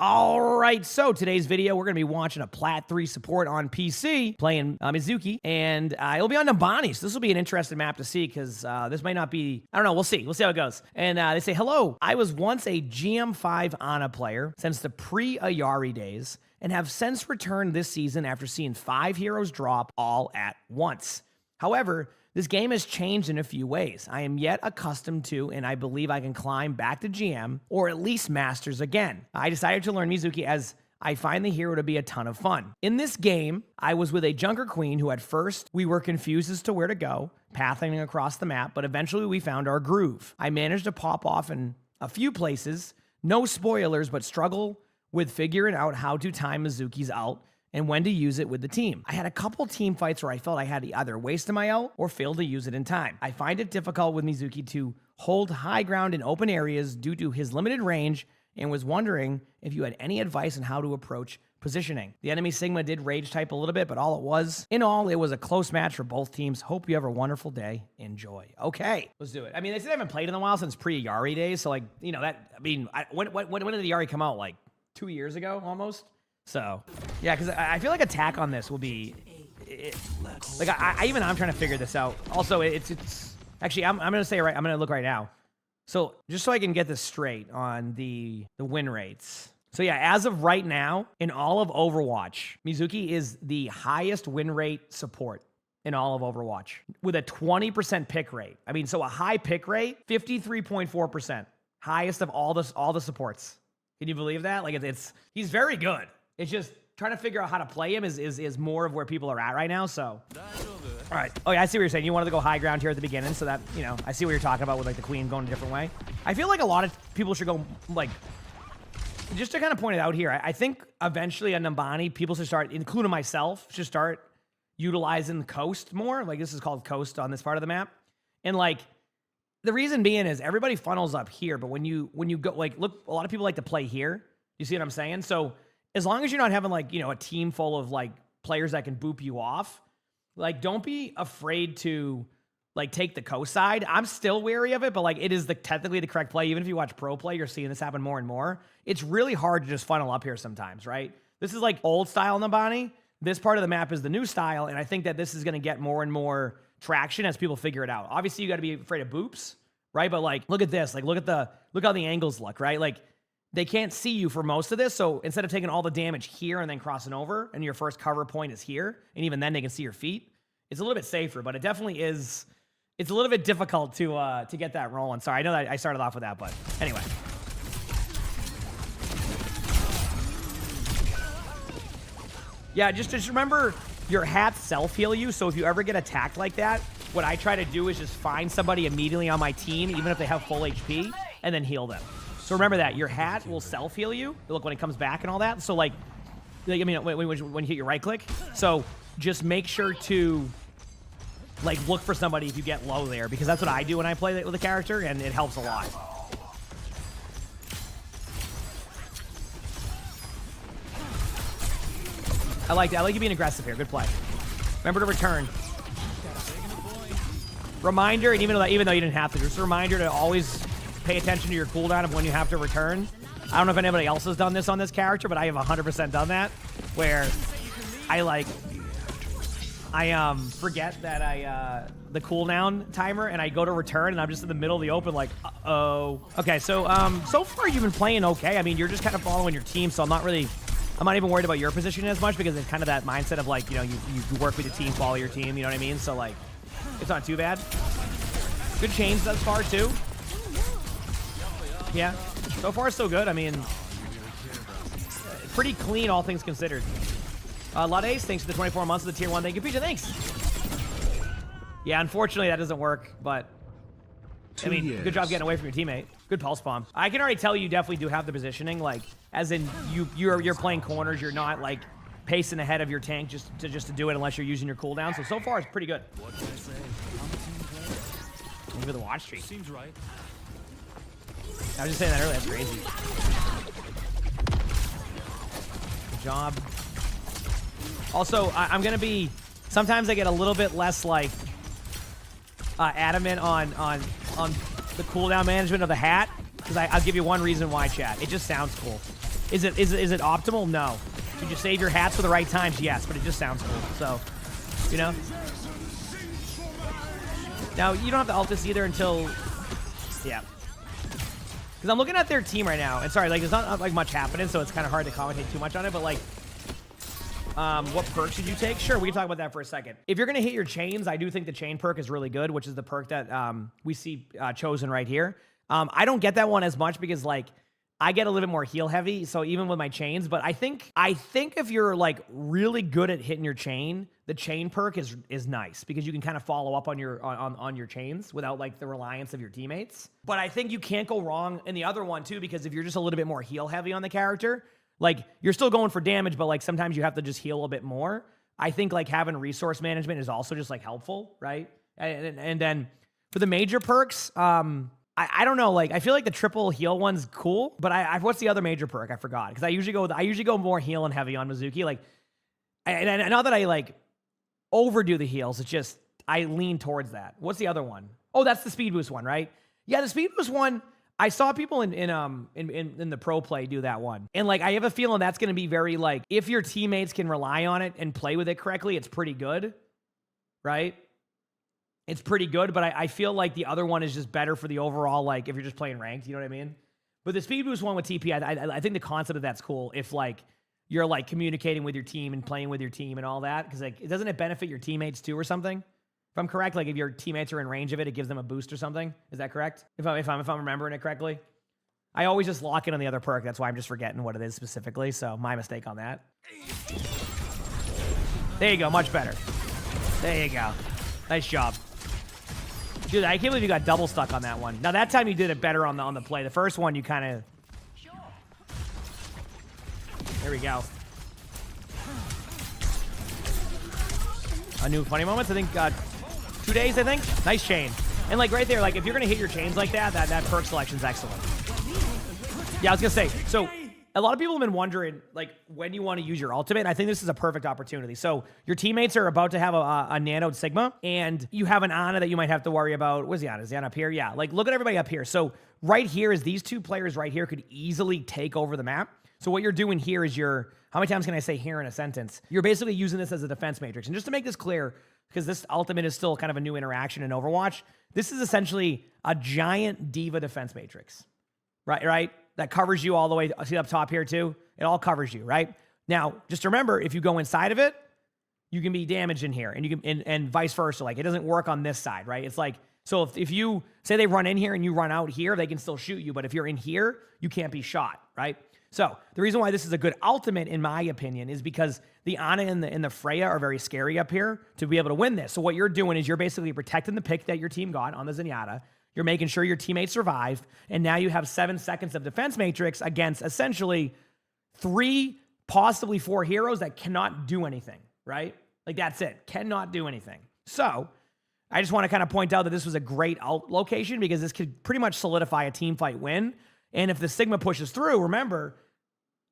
All right, so today's video, we're going to be watching a PLAT 3 support on PC, playing Mizuki, and it'll be on Nambani, so this will be an interesting map to see, because this might not be, I don't know, we'll see how it goes. And they say, hello, I was once a GM5 Ana player since the pre-Ayari days, and have since returned this season after seeing 5 heroes drop all at once. However, this game has changed in a few ways. I am yet accustomed to, and I believe I can climb back to GM, or at least Masters again. I decided to learn Mizuki as I find the hero to be a ton of fun. In this game, I was with a Junker Queen who at first we were confused as to where to go, pathing across the map, but eventually we found our groove. I managed to pop off in a few places, no spoilers, but struggle with figuring out how to time Mizuki's ult and when to use it with the team. I had a couple team fights where I felt I had to either waste my ult or fail to use it in time. I find it difficult with Mizuki to hold high ground in open areas due to his limited range, and was wondering if you had any advice on how to approach positioning. The enemy Sigma did rage type a little bit, but in all, it was a close match for both teams. Hope you have a wonderful day. Enjoy. Okay, let's do it. I mean, they said I haven't played in a while since pre-Yari days, so like, you know, when did the Yari come out? Like 2 years ago, almost? So, yeah, because I feel like attack on this will be, I'm trying to figure this out. Also, it's actually, I'm going to say I'm going to look right now. So, just so I can get this straight on the win rates. So, yeah, as of right now, in all of Overwatch, Mizuki is the highest win rate support in all of Overwatch with a 20% pick rate. I mean, so a high pick rate, 53.4%, highest of all the supports. Can you believe that? Like, he's very good. It's just trying to figure out how to play him is more of where people are at right now, so. All right. Oh, yeah, I see what you're saying. You wanted to go high ground here at the beginning, so that, you know, I see what you're talking about with, like, the queen going a different way. I feel like a lot of people should go, like, just to kind of point it out here, I think eventually on Nambani, people should start, including myself, should start utilizing the coast more. Like, this is called coast on this part of the map. And, like, the reason being is everybody funnels up here, but when you go, like, look, a lot of people like to play here. You see what I'm saying? So, as long as you're not having, like, you know, a team full of, like, players that can boop you off, like, don't be afraid to, like, take the coast side. I'm still wary of it, but, like, it is technically the correct play. Even if you watch pro play, you're seeing this happen more and more. It's really hard to just funnel up here sometimes, right? This is, like, old style Nambani. This part of the map is the new style, and I think that this is going to get more and more traction as people figure it out. Obviously, you got to be afraid of boops, right? But, like, look at this. Like, look how the angles look, right? Like, they can't see you for most of this, so instead of taking all the damage here and then crossing over, and your first cover point is here, and even then they can see your feet, it's a little bit safer, but it definitely is, it's a little bit difficult to get that rolling. Sorry, I know that I started off with that, but anyway. Yeah, just remember, your hats self-heal you, so if you ever get attacked like that, what I try to do is just find somebody immediately on my team, even if they have full HP, and then heal them. So remember that your hat will self-heal you. Look, when it comes back and all that. So like I mean, when you hit your right click. So just make sure to, like, look for somebody if you get low there, because that's what I do when I play with a character, and it helps a lot. I like you being aggressive here. Good play. Remember to return. Reminder, and even though you didn't have to, just a reminder to always pay attention to your cooldown of when you have to return. I don't know if anybody else has done this on this character, but I have 100% done that, where I forget that the cooldown timer, and I go to return, and I'm just in the middle of the open, like, uh-oh. Okay, so so far you've been playing okay. I mean, you're just kind of following your team, so I'm not even worried about your position as much, because it's kind of that mindset of, like, you know, you work with your team, follow your team, you know what I mean? So, like, it's not too bad. Good chains thus far, too. Yeah, so far so good. I mean, pretty clean, all things considered. Lades, thanks for the 24 months of the tier 1. Thank you, Peter. Thanks. Yeah, unfortunately, that doesn't work, but I mean, good job getting away from your teammate. Good pulse bomb. I can already tell you definitely do have the positioning, like, as in you're playing corners. You're not, like, pacing ahead of your tank just to do it unless you're using your cooldown. So far, it's pretty good. Look at the watch streak. Seems right. I was just saying that earlier. That's crazy. Good job. Also, I'm gonna be. Sometimes I get a little bit less, like, adamant on the cooldown management of the hat, because I'll give you one reason why, chat. It just sounds cool. Is it optimal? No. Should you save your hats for the right times? Yes, but it just sounds cool. So, you know. Now you don't have to ult this either until, yeah. Because I'm looking at their team right now, and sorry, like there's not like much happening, so it's kind of hard to commentate too much on it. But like, what perk should you take? Sure, we can talk about that for a second. If you're gonna hit your chains, I do think the chain perk is really good, which is the perk that we see chosen right here. I don't get that one as much because like I get a little bit more heal heavy, so even with my chains, but I think if you're like really good at hitting your chain, the chain perk is nice because you can kind of follow up on your chains without like the reliance of your teammates. But I think you can't go wrong in the other one too, because if you're just a little bit more heal heavy on the character, like you're still going for damage, but like sometimes you have to just heal a bit more. I think like having resource management is also just like helpful, right? And then for the major perks, I don't know, like I feel like the triple heal one's cool, but what's the other major perk? I forgot because I usually go more heal and heavy on Mizuki. Like, and not that I like overdo the heals, it's just I lean towards that. What's the other one? Oh, that's the speed boost one, right? Yeah, the speed boost one. I saw people in the pro play do that one, and like I have a feeling that's going to be very like if your teammates can rely on it and play with it correctly, it's pretty good, right? It's pretty good, but I feel like the other one is just better for the overall, like, if you're just playing ranked, you know what I mean? But the speed boost one with TP, I think the concept of that's cool if, like, you're, like, communicating with your team and playing with your team and all that, because, like, doesn't it benefit your teammates, too, or something? If I'm correct, like, if your teammates are in range of it, it gives them a boost or something? Is that correct? If I'm remembering it correctly? I always just lock in on the other perk, that's why I'm just forgetting what it is specifically, so my mistake on that. There you go, much better. There you go. Nice job. Dude, I can't believe you got double stuck on that one. Now, that time you did it better on the play. The first one, you kind of... There we go. A new funny moments, I think, 2 days, I think? Nice chain. And, like, right there, like, if you're going to hit your chains like that, that perk selection's excellent. Yeah, I was going to say, so... A lot of people have been wondering, like, when you want to use your ultimate. I think this is a perfect opportunity. So your teammates are about to have a nanoed Sigma, and you have an Ana that you might have to worry about. Where's the Ana? Is the Ana up here? Yeah, like, look at everybody up here. So right here is these two players right here could easily take over the map. So what you're doing here is how many times can I say here in a sentence? You're basically using this as a defense matrix. And just to make this clear, because this ultimate is still kind of a new interaction in Overwatch, this is essentially a giant diva defense matrix, right? That covers you all the way, see up top here too? It all covers you, right? Now, just remember, if you go inside of it, you can be damaged in here, and you can, and vice versa. Like, it doesn't work on this side, right? It's like, so if you, say they run in here and you run out here, they can still shoot you, but if you're in here, you can't be shot, right? So, the reason why this is a good ultimate, in my opinion, is because the Ana and the Freya are very scary up here to be able to win this. So what you're doing is you're basically protecting the pick that your team got on the Zenyatta. You're making sure your teammates survive, and now you have 7 seconds of defense matrix against essentially 3, possibly 4 heroes that cannot do anything, right? Like, that's it. Cannot do anything. So, I just want to kind of point out that this was a great out location because this could pretty much solidify a team fight win. And if the Sigma pushes through, remember,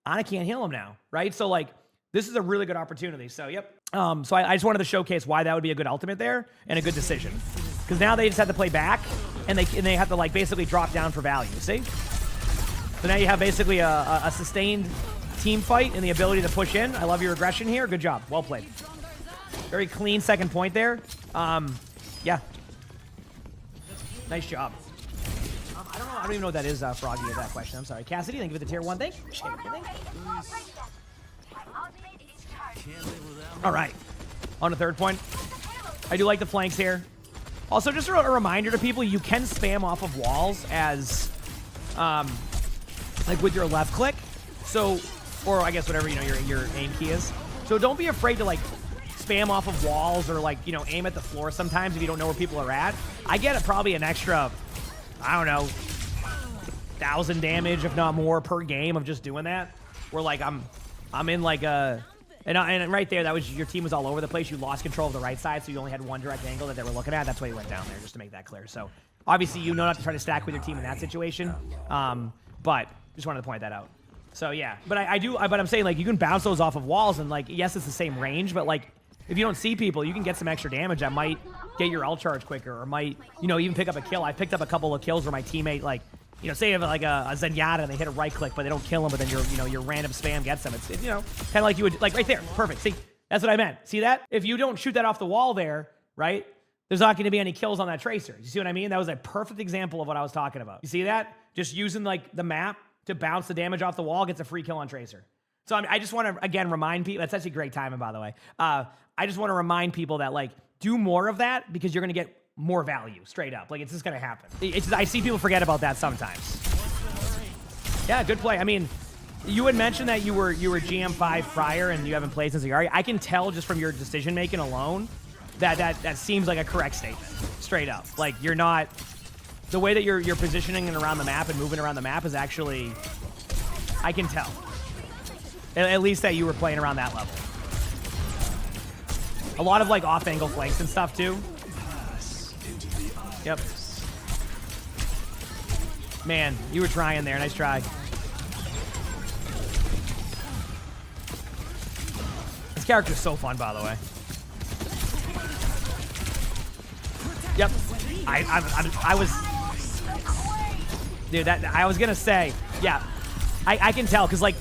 Ana can't heal him now, right? So, like, this is a really good opportunity. So, yep. So I just wanted to showcase why that would be a good ultimate there and a good decision. Because now they just have to play back, and they have to, like, basically drop down for value, see? So now you have basically a sustained team fight and the ability to push in. I love your aggression here. Good job. Well played. Very clean second point there. Yeah. Nice job. I don't even know what that is, Froggy, that question. I'm sorry. Cassidy, thank you for the tier 1 thing. All right. On the third point. I do like the flanks here. Also, just a reminder to people, you can spam off of walls as, like, with your left click. So, or I guess whatever, you know, your aim key is. So don't be afraid to, like, spam off of walls or, like, you know, aim at the floor sometimes if you don't know where people are at. I get probably an extra, I don't know, 1,000 damage, if not more, per game of just doing that. Where, like, I'm in, like, a... And right there, that was your team was all over the place. You lost control of the right side, so you only had one direct angle that they were looking at. That's why you went down there, just to make that clear. So, obviously, you know not to try to stack with your team in that situation. But just wanted to point that out. So, yeah. But but I'm saying, like, you can bounce those off of walls, and, like, yes, it's the same range, but, like, if you don't see people, you can get some extra damage that might get your ult charge quicker, or might, you know, even pick up a kill. I picked up a couple of kills where my teammate, like, you know, say you have like a Zenyatta and they hit a right click, but they don't kill him, but then your random spam gets them. It's you know, kind of like you would, like right there. Perfect. See, that's what I meant. See that? If you don't shoot that off the wall there, right? There's not going to be any kills on that tracer. You see what I mean? That was a perfect example of what I was talking about. You see that? Just using like the map to bounce the damage off the wall gets a free kill on tracer. So I just want to, again, remind people, that's actually great timing, by the way. I just want to remind people that, like, do more of that because you're going to get more value, straight up. Like, it's just going to happen. I see people forget about that sometimes. Yeah, good play. I mean, you had mentioned that you were GM5 prior and you haven't played since Yari. I can tell just from your decision-making alone that seems like a correct statement, straight up. Like, you're not... The way that you're positioning and around the map and moving around the map is actually... I can tell. At least that you were playing around that level. A lot of, like, off-angle flanks and stuff, too. Yep. Man, you were trying there. Nice try. This character's so fun, by the way. Yep. I was... Dude, I was going to say, yeah. I can tell, because, like...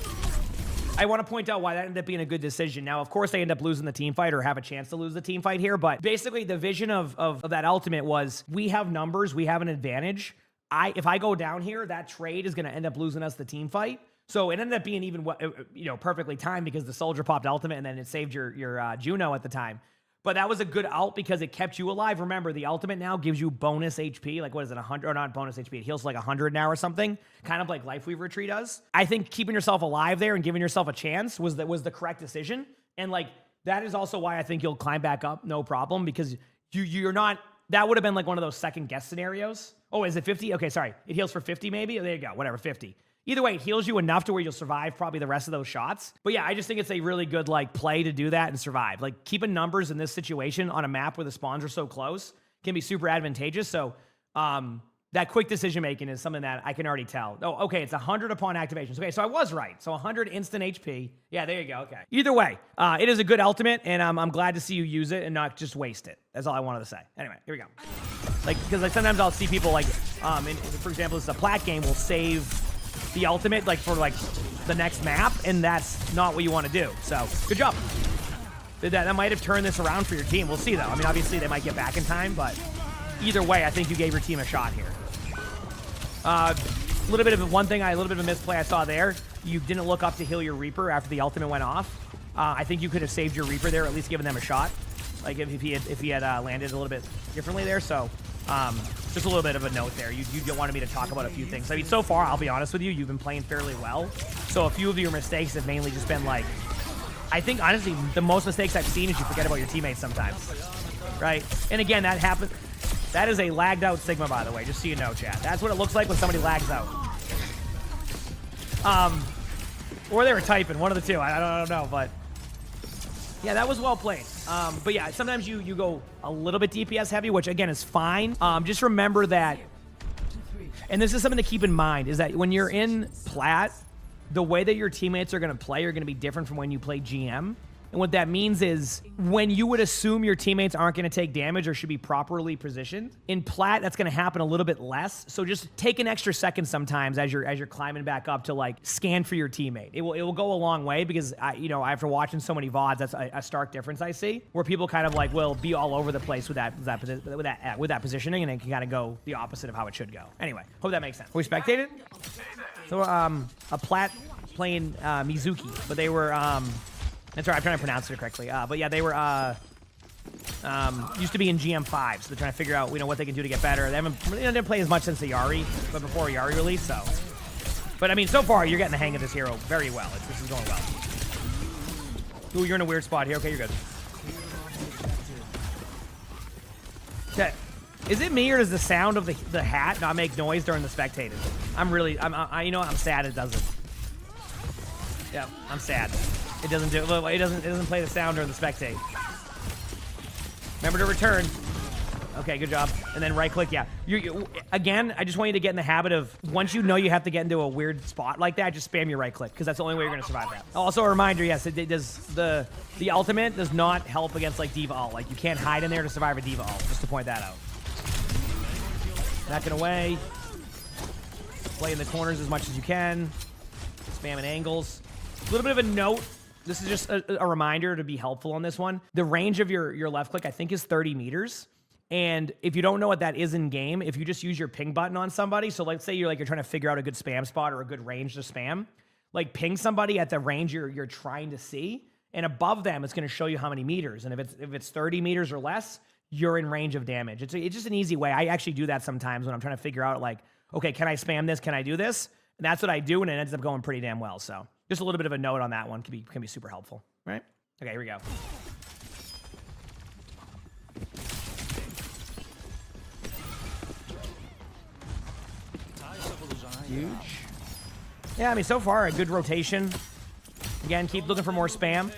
I want to point out why that ended up being a good decision. Now, of course, they end up losing the team fight or have a chance to lose the team fight here, but basically the vision of that ultimate was we have numbers, we have an advantage. If I go down here, that trade is going to end up losing us the team fight. So it ended up being even, you know, perfectly timed because the soldier popped ultimate and then it saved your Juno at the time. But that was a good ult because it kept you alive. Remember, the ultimate now gives you bonus HP. Like, what is it, 100? Or not bonus HP. It heals like 100 now or something. Kind of like Lifeweaver Tree does. I think keeping yourself alive there and giving yourself a chance was the correct decision. And, like, that is also why I think you'll climb back up, no problem, because you're not... That would have been like one of those second-guess scenarios. Oh, is it 50? Okay, sorry. It heals for 50 maybe? There you go. Whatever, 50. Either way, it heals you enough to where you'll survive probably the rest of those shots. But yeah, I just think it's a really good, like, play to do that and survive. Like, keeping numbers in this situation on a map where the spawns are so close can be super advantageous. So that quick decision-making is something that I can already tell. Oh, okay, it's 100 upon activations. Okay, so I was right. So 100 instant HP. Yeah, there you go. Okay. Either way, it is a good ultimate, and I'm glad to see you use it and not just waste it. That's all I wanted to say. Anyway, here we go. Like, because like sometimes I'll see people like, for example, this is a PLAT game, will save the ultimate, like, for, like, the next map, and that's not what you want to do. So, good job. That might have turned this around for your team. We'll see, though. I mean, obviously, they might get back in time, but either way, I think you gave your team a shot here. A little bit of a misplay I saw there. You didn't look up to heal your Reaper after the ultimate went off. I think you could have saved your Reaper there, or at least given them a shot. Like, if he had landed a little bit differently there, so... just a little bit of a note there. You wanted me to talk about a few things. I mean, so far, I'll be honest with you, you've been playing fairly well. So a few of your mistakes have mainly just been like, I think, honestly, the most mistakes I've seen is you forget about your teammates sometimes, right? And again, that happens. That is a lagged out Sigma, by the way, just so you know, chat. That's what it looks like when somebody lags out. Or they were typing, one of the two. I don't know, but yeah, that was well played. But yeah, sometimes you go a little bit DPS heavy, which again is fine. Just remember that, and this is something to keep in mind, is that when you're in PLAT, the way that your teammates are going to play are going to be different from when you play GM. And what that means is when you would assume your teammates aren't going to take damage or should be properly positioned, in PLAT, that's going to happen a little bit less. So just take an extra second sometimes as you're climbing back up to, like, scan for your teammate. It will go a long way because, after watching so many VODs, that's a stark difference I see, where people kind of, like, will be all over the place with that positioning, and it can kind of go the opposite of how it should go. Anyway, hope that makes sense. We spectated? So a PLAT playing Mizuki, but they were... That's right, I'm trying to pronounce it correctly. But yeah, they were used to be in GM5, so they're trying to figure out what they can do to get better. They didn't play as much since the Yari, but before Yari release, so. But I mean, so far you're getting the hang of this hero very well. This is going well. Ooh, you're in a weird spot here. Okay, you're good. Okay. Is it me or does the sound of the hat not make noise during the spectators? I'm sad it doesn't. Yeah, I'm sad. It doesn't play the sound during the spectate. Remember to return. Okay, good job. And then right click, yeah. Again, I just want you to get in the habit of, once you know you have to get into a weird spot like that, just spam your right click, because that's the only way you're going to survive that. Also a reminder, yes, the ultimate does not help against, like, D.Va ult. Like, you can't hide in there to survive a D.Va ult, just to point that out. Backing away. Play in the corners as much as you can. Spamming angles. A little bit of a note. This is just a reminder to be helpful on this one. The range of your left click, I think, is 30 meters. And if you don't know what that is in game, if you just use your ping button on somebody, so let's say you're trying to figure out a good spam spot or a good range to spam, like ping somebody at the range you're trying to see, and above them, it's going to show you how many meters. And if it's 30 meters or less, you're in range of damage. It's just an easy way. I actually do that sometimes when I'm trying to figure out, like, okay, can I spam this? Can I do this? And that's what I do, and it ends up going pretty damn well. So just a little bit of a note on that one can be super helpful, right? Okay, here we go. Huge. Yeah, I mean, so far, a good rotation. Again, keep looking for more spam.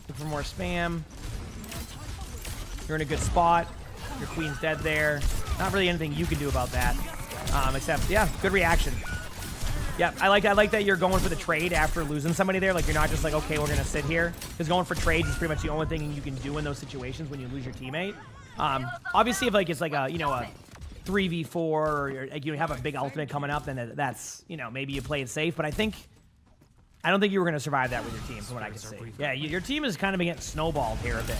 Look for more spam. You're in a good spot. Your queen's dead there. Not really anything you can do about that. Except, yeah, good reaction. Yeah, I like that you're going for the trade after losing somebody there. Like, you're not just like, okay, we're going to sit here. Because going for trades is pretty much the only thing you can do in those situations when you lose your teammate. Obviously, if it's like a 3v4 or you have a big ultimate coming up, then that's, maybe you play it safe. But I don't think you were going to survive that with your team, from what I can see. Yeah, your team is kind of getting snowballed here a bit.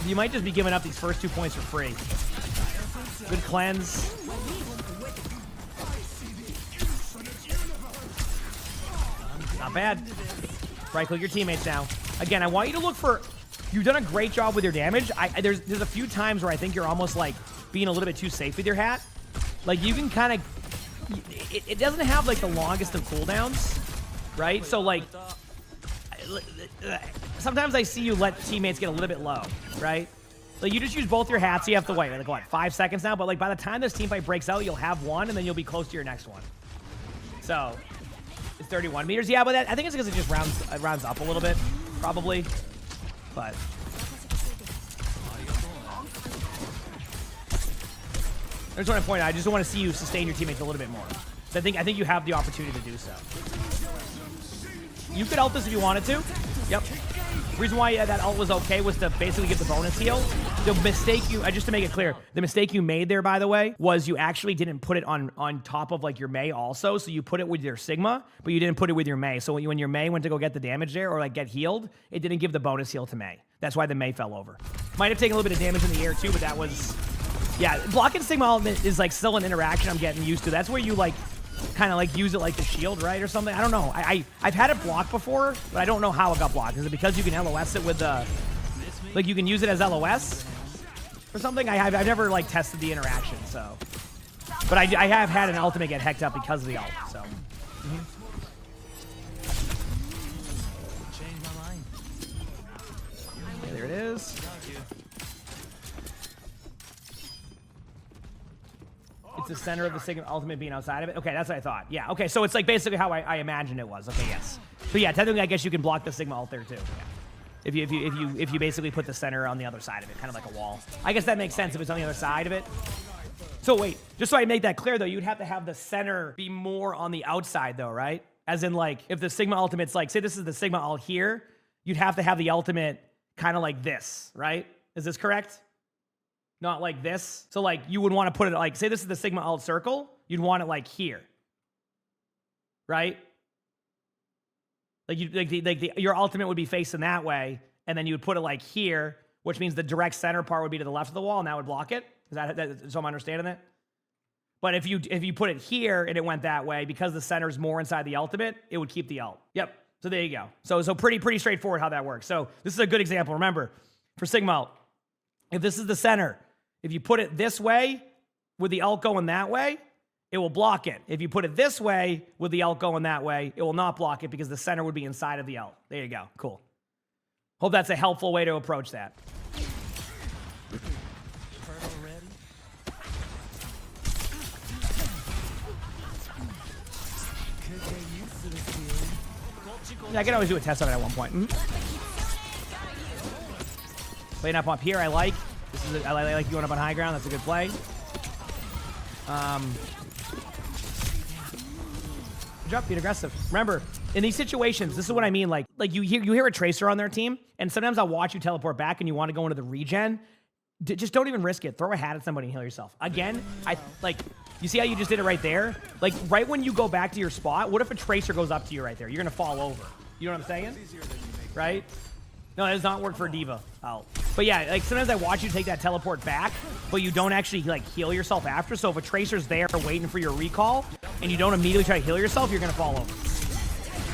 You might just be giving up these first 2 points for free. Good cleanse. Not bad. Right-click your teammates now. Again, I want you to look for... You've done a great job with your damage. There's a few times where I think you're almost like being a little bit too safe with your hat. Like, you can kind of... It doesn't have, like, the longest of cooldowns, right? So, like... Sometimes I see you let teammates get a little bit low, right? Like, you just use both your hats. You have to wait, like, what, 5 seconds now? But, like, by the time this team fight breaks out, you'll have one, and then you'll be close to your next one. So... It's 31 meters. Yeah, but I think it's because it just rounds up a little bit, probably. But I just want to point out, I just want to see you sustain your teammates a little bit more. So I think you have the opportunity to do so. You could ult this if you wanted to. Yep. The reason why that ult was okay was to basically get the bonus heal. The mistake just to make it clear, the mistake you made there, by the way, was you actually didn't put it on top of, like, your Mei also. So you put it with your Sigma, but you didn't put it with your Mei. So when your Mei went to go get the damage there or, like, get healed, it didn't give the bonus heal to Mei. That's why the Mei fell over. Might have taken a little bit of damage in the air too, but that was... Yeah, blocking Sigma ultimate is, like, still an interaction I'm getting used to. That's where you, like, kind of, like, use it like the shield, right, or something. I don't know. I've had it blocked before, but I don't know how it got blocked. Is it because you can LOS it with the... Like, you can use it as LOS or something? I've never, like, tested the interaction, so... But I have had an ultimate get hecked up because of the ult, so... Okay, there it is. It's the center of the Sigma ultimate being outside of it. Okay, that's what I thought. Yeah, okay, so it's like basically how I imagined it was. Okay, yes. So yeah, technically I guess you can block the Sigma ult there too. Yeah. If you basically put the center on the other side of it, kind of like a wall. I guess that makes sense if it's on the other side of it. So wait, just so I make that clear though, you'd have to have the center be more on the outside though, right? As in, like, if the Sigma ultimate's like, say this is the Sigma ult here, you'd have to have the ultimate kind of like this, right? Is this correct? Not like this. So, like, you would want to put it, like, say this is the Sigma ult circle. You'd want it, like, here. Right? Like, your ultimate would be facing that way, and then you would put it, like, here, which means the direct center part would be to the left of the wall, and that would block it. Is that so I'm understanding it? But if you put it here and it went that way, because the center's more inside the ultimate, it would keep the ult. Yep. So there you go. So pretty straightforward how that works. So this is a good example. Remember, for Sigma ult, if this is the center, if you put it this way with the ult going that way, it will block it. If you put it this way with the ult going that way, it will not block it because the center would be inside of the ult. There you go. Cool. Hope that's a helpful way to approach that. Yeah, I can always do a test on it at one point. Playing up here, I like. I like you going up on high ground. That's a good play. Good job, being aggressive. Remember, in these situations, this is what I mean. Like you hear a tracer on their team, and sometimes I'll watch you teleport back, and you want to go into the regen. just don't even risk it. Throw a hat at somebody and heal yourself. Again, you see how you just did it right there? Like, right when you go back to your spot, what if a Tracer goes up to you right there? You're going to fall over. You know what I'm saying? Right? No, that does not work for D.Va. Oh. But yeah, like, sometimes I watch you take that teleport back, but you don't actually, like, heal yourself after. So if a Tracer's there waiting for your recall, and you don't immediately try to heal yourself, you're going to fall over.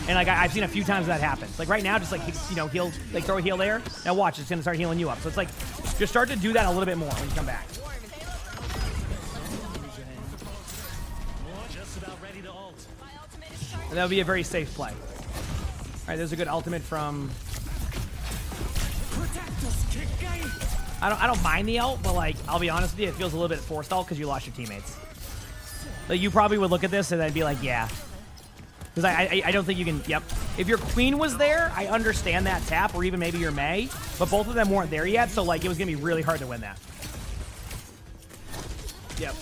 And, like, I've seen a few times that happen. Like, right now, just, like, you know, heal, like, throw a heal there. Now watch, it's going to start healing you up. So it's like, just start to do that a little bit more when you come back. And that would be a very safe play. All right, there's a good ultimate from... I don't mind the ult, but, like, I'll be honest with you, it feels a little bit forced ult because you lost your teammates. Like, you probably would look at this and then be like, yeah. Because I don't think you can, yep. If your queen was there, I understand that tap, or even maybe your Mei, but both of them weren't there yet, so, like, it was going to be really hard to win that. Yep.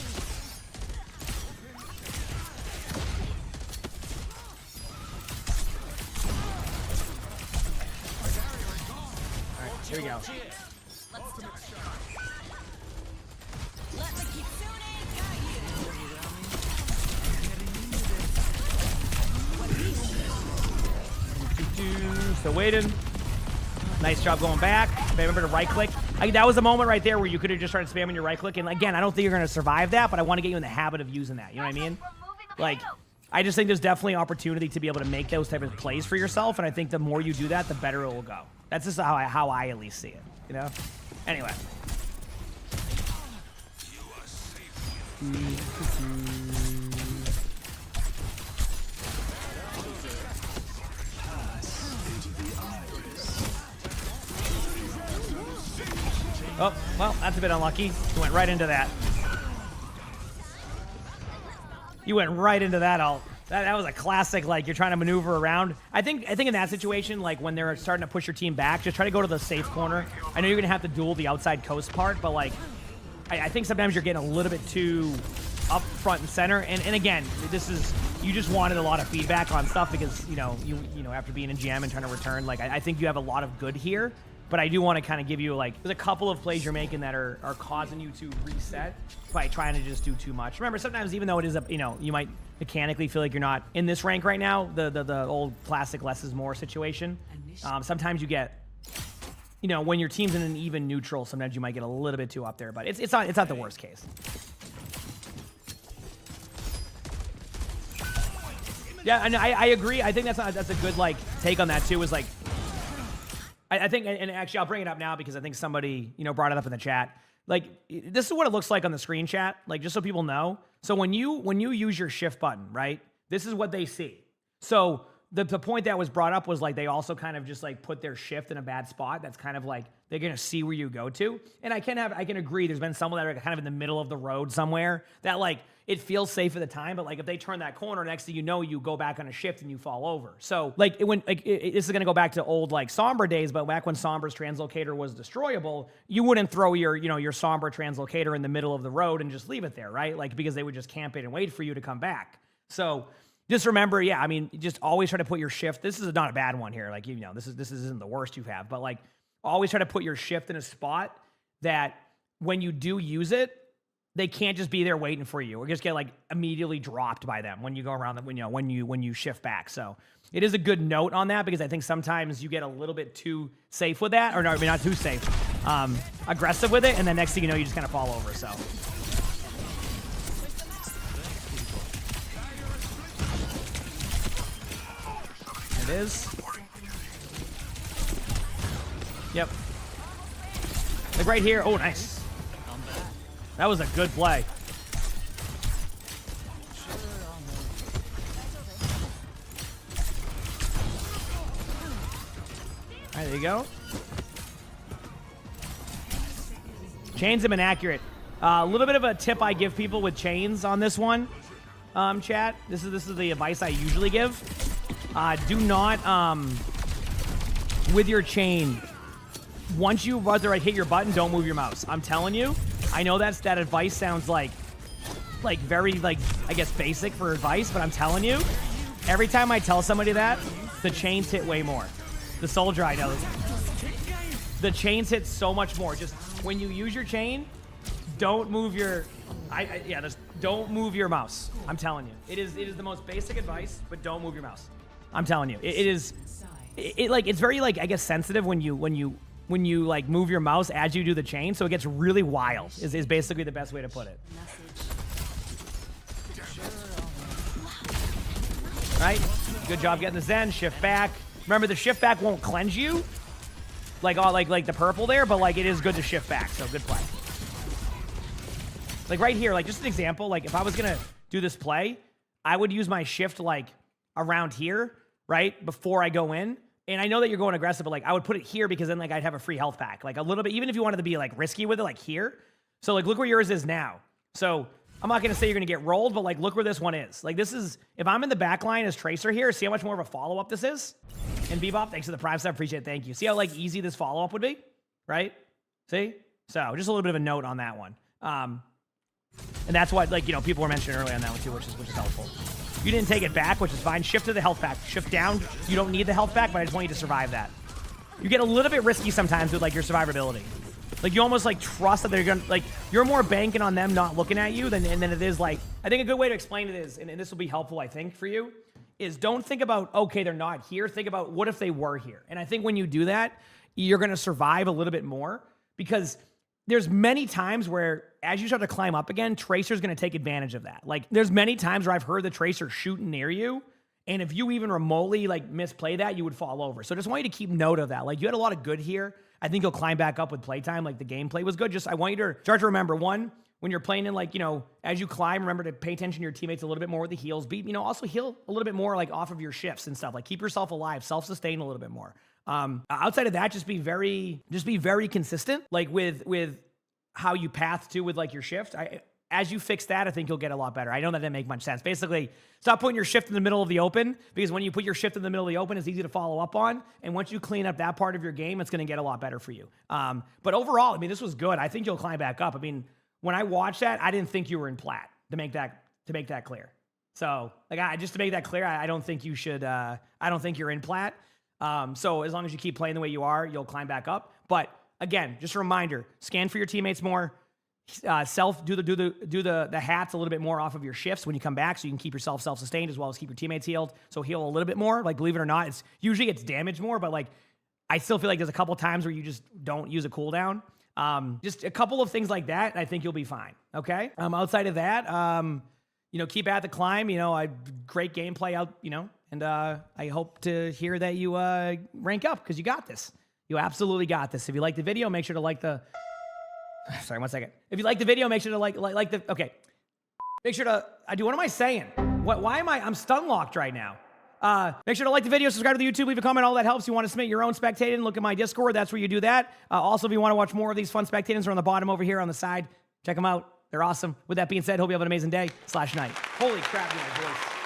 All right, here we go. Still waiting. Nice job going back. Remember to right click. That was a moment right there where you could have just started spamming your right click. And again, I don't think you're going to survive that, but I want to get you in the habit of using that. You know what I mean? Like, I just think there's definitely opportunity to be able to make those type of plays for yourself. And I think the more you do that, the better it will go. That's just how I at least see it. You know? Anyway. Oh, well, that's a bit unlucky. You went right into that. You went right into that ult. That was a classic, like, you're trying to maneuver around. I think in that situation, like, when they're starting to push your team back, just try to go to the safe corner. I know you're going to have to duel the outside coast part, but, like, I think sometimes you're getting a little bit too up front and center. And again, this is, you just wanted a lot of feedback on stuff because, you know, after being in GM and trying to return, like, I think you have a lot of good here. But I do want to kind of give you, like, there's a couple of plays you're making that are causing you to reset by trying to just do too much. Remember, sometimes even though it is a, you know, you might mechanically feel like you're not in this rank right now, the old classic less is more situation. Sometimes you get, you know, when your team's in an even neutral, sometimes you might get a little bit too up there, but it's not the worst case. Yeah, and I agree. I think that's a good, like, take on that too. Is like, I think, and actually I'll bring it up now because I think somebody, you know, brought it up in the chat. Like, this is what it looks like on the screen chat, like, just so people know. So when you use your shift button, right, this is what they see. So the point that was brought up was, like, they also kind of just, like, put their shift in a bad spot. That's kind of like they're going to see where you go to. And I can agree there's been some that are kind of in the middle of the road somewhere that, like, it feels safe at the time, but, like, if they turn that corner, next thing you know, you go back on a shift and you fall over. So, like, this is going to go back to old, like, Sombra days, but back when Sombra's translocator was destroyable, you wouldn't throw your Sombra translocator in the middle of the road and just leave it there, right? Like, because they would just camp it and wait for you to come back. So just remember, yeah, I mean, just always try to put your shift. This is not a bad one here. Like, you know, this isn't the worst you have, but, like, always try to put your shift in a spot that when you do use it, they can't just be there waiting for you or just get, like, immediately dropped by them when you go around them, when you shift back. So it is a good note on that because I think sometimes you get a little bit too safe with that, or no, I mean, not too safe, aggressive with it, and then next thing you know, you just kind of fall over. So. It is. Yep. Like right here. Oh, nice. That was a good play. All right, there you go. Chains have been accurate. A little bit of a tip I give people with chains on this one, chat. This is the advice I usually give. Do not, with your chain, once you hit your button, don't move your mouse. I'm telling you, I know that advice sounds like very, like, I guess basic for advice, but I'm telling you, every time I tell somebody that, the chains hit way more. The soldier, I know. The chains hit so much more. Just when you use your chain, don't move your, just don't move your mouse. I'm telling you, it is the most basic advice, but don't move your mouse. I'm telling you, it's very like, I guess, sensitive when you like move your mouse as you do the chain, so it gets really wild. Is basically the best way to put it. Right? Good job getting the Zen. Shift back. Remember, the shift back won't cleanse you, like the purple there, but like it is good to shift back. So good play. Like right here, like just an example. Like if I was gonna do this play, I would use my shift like around here, right before I go in. And I know that you're going aggressive, but like I would put it here because then like I'd have a free health pack, like a little bit, even if you wanted to be like risky with it, like here. So like look where yours is now. So I'm not gonna say you're gonna get rolled, but like look where this one is. Like this is, if I'm in the back line as Tracer here, see how much more of a follow-up this is? And Bebop, thanks for the Prime sub, appreciate it, thank you. See how like easy this follow-up would be, right? See? So just a little bit of a note on that one. And that's what, like, you know, people were mentioning earlier on that one too, which is helpful. You didn't take it back, which is fine. Shift to the health pack. Shift down. You don't need the health pack, but I just want you to survive that. You get a little bit risky sometimes with like your survivability. Like you almost like trust that they're gonna, like, you're more banking on them not looking at you than it is like, I think a good way to explain it is, and this will be helpful, I think, for you, is don't think about, okay, they're not here. Think about what if they were here. And I think when you do that, you're gonna survive a little bit more, because there's many times where as you start to climb up again, Tracer's gonna take advantage of that. Like there's many times where I've heard the Tracer shooting near you, and if you even remotely like misplay that, you would fall over. So I just want you to keep note of that. Like you had a lot of good here. I think you'll climb back up with playtime. Like the gameplay was good. Just, I want you to start to remember, one, when you're playing in, like, you know, as you climb, remember to pay attention to your teammates a little bit more with the heals. Be, you know, also heal a little bit more like off of your shifts and stuff. Like keep yourself alive, self-sustain a little bit more. Outside of that, just be very consistent, like with how you path to with like your shift. As you fix that, I think you'll get a lot better. I know that didn't make much sense. Basically, stop putting your shift in the middle of the open, because when you put your shift in the middle of the open, it's easy to follow up on. And once you clean up that part of your game, it's going to get a lot better for you. But overall, I mean, this was good. I think you'll climb back up. I mean, when I watched that, I didn't think you were in plat, to make that clear. So, like, just to make that clear, I don't think you should. I don't think you're in plat. So as long as you keep playing the way you are, you'll climb back up. But again, just a reminder: scan for your teammates more. Do the hats a little bit more off of your shifts when you come back, so you can keep yourself self-sustained as well as keep your teammates healed. So heal a little bit more. Like, believe it or not, it's usually it's damaged more, but like I still feel like there's a couple times where you just don't use a cooldown. Just a couple of things like that, and I think you'll be fine. Okay. Outside of that, you know, keep at the climb. You know, great gameplay out. You know, and I hope to hear that you rank up, because you got this. You absolutely got this. If you like the video, make sure to like the. Sorry, 1 second. If you like the video, make sure to like the, okay. Make sure to, what am I saying? Why am I'm stun locked right now. Make sure to like the video, subscribe to the YouTube, leave a comment, all that helps. You want to submit your own spectating, look at my Discord, that's where you do that. Also, if you want to watch more of these fun spectatings, they're on the bottom over here on the side. Check them out. They're awesome. With that being said, hope you have an amazing day / night. Holy crap, you my voice.